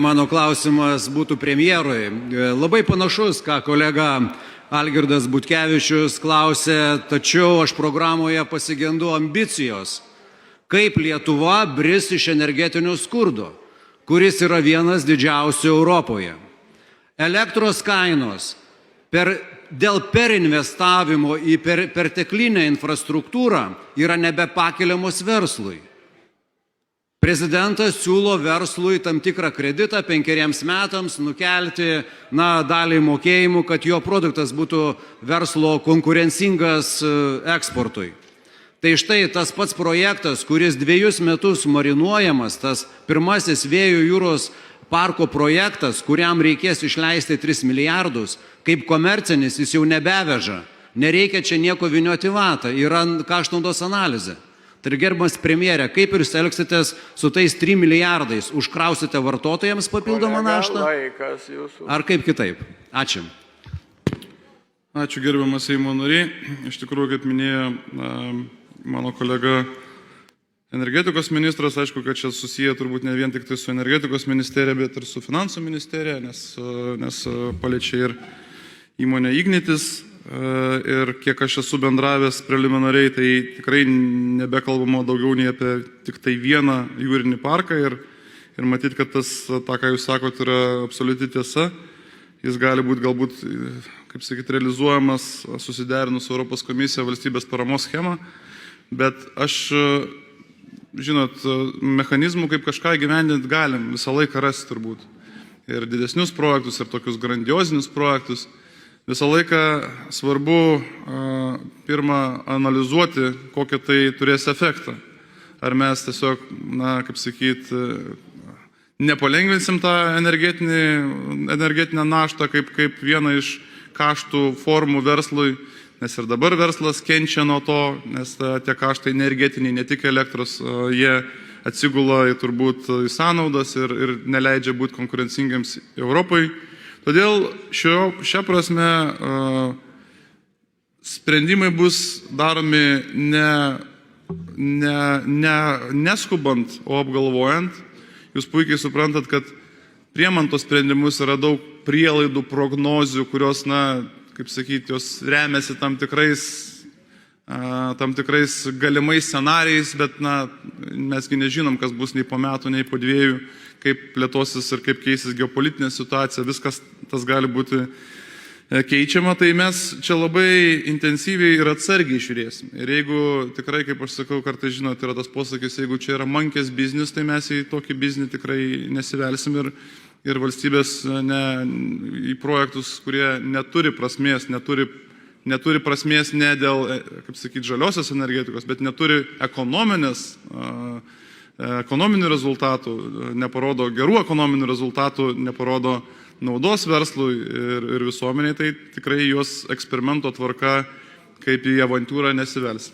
Mano klausimas būtų premjerui. Labai panašus, ką kolega Algirdas Butkevičius klausė, tačiau aš programoje pasigendu ambicijos. Kaip Lietuva bris iš energetinio skurdo, kuris yra vienas didžiausių Europoje. Elektros kainos dėl perinvestavimo į perteklinę infrastruktūrą yra nebepakeliamos verslui. Prezidentas siūlo verslui tam tikrą kreditą 5 metams nukelti dalį mokėjimų, kad jo produktas būtų verslo konkurencingas eksportui. Tai štai tas pats projektas, kuris 2 metus marinuojamas, tas pirmasis vėjo jūros parko projektas, kuriam reikės išleisti 3 milijardus, kaip komercinis jis jau nebeveža. Nereikia čia nieko vynioti vatą, yra kaštų-naudos analizė. Tai gerbiamas premjerė, kaip jūs elgsitės su tais 3 milijardais? Užkrausite vartotojams papildomą naštą? Ar kaip kitaip? Ačiū. Ačiū gerbiamas Seimo nariai. Iš tikrųjų, kaip minėjo mano kolega energetikos ministras, aišku, kad čia susiję turbūt ne vien tik tai su energetikos ministerija, bet ir su finansų ministerija, nes paliečia ir įmonė Ignitis. Ir kiek aš esu bendravęs preliminariai, tai tikrai nebekalbama daugiau nei apie tik tai vieną jūrinį parką ir matyt, kad tas, ką jūs sakote, yra absoliuti tiesa. Jis gali būti galbūt, kaip sakyti, realizuojamas susiderinus su Europos komisija valstybės paramos schema, bet aš, žinot, mechanizmų kaip kažką gyvendinti galim visą laiką rasti turbūt. Ir didesnius projektus, ir tokius grandiozinius projektus. Visą laiką svarbu pirmą analizuoti, kokią tai turės efektą. Ar mes tiesiog, kaip sakyti, nepalengvinsim tą energetinę naštą kaip vieną iš kaštų formų verslui, nes ir dabar verslas kenčia nuo to, nes tie kaštai energetiniai, ne tik elektros, jie atsigula turbūt į sąnaudas ir neleidžia būti konkurencingiams Europai. Todėl šią prasme sprendimai bus daromi neskubant, o apgalvojant. Jūs puikiai suprantat, kad priimant tos sprendimus yra daug prielaidų, prognozių, kurios, kaip sakyti, jos remiasi tam tikrais galimais scenarijais, bet mesgi nežinom, kas bus nei po metų, nei po 2, kaip plėtosis ir kaip keisis geopolitinė situacija, viskas tas gali būti keičiama, tai mes čia labai intensyviai ir atsargiai žiūrėsim. Ir jeigu tikrai, kaip aš sakau, kartais žinot, yra tas posakis, jeigu čia yra monkės biznis, tai mes į tokį biznį tikrai nesivelsim ir valstybės į projektus, kurie neturi prasmės, neturi prasmės ne dėl, kaip sakyti, žaliosios energetikos, bet neturi ekonominių rezultatų, neparodo gerų ekonominių rezultatų, neparodo naudos verslui ir visuomeniai, tai tikrai juos eksperimento tvarka kaip į avantūrą nesivels.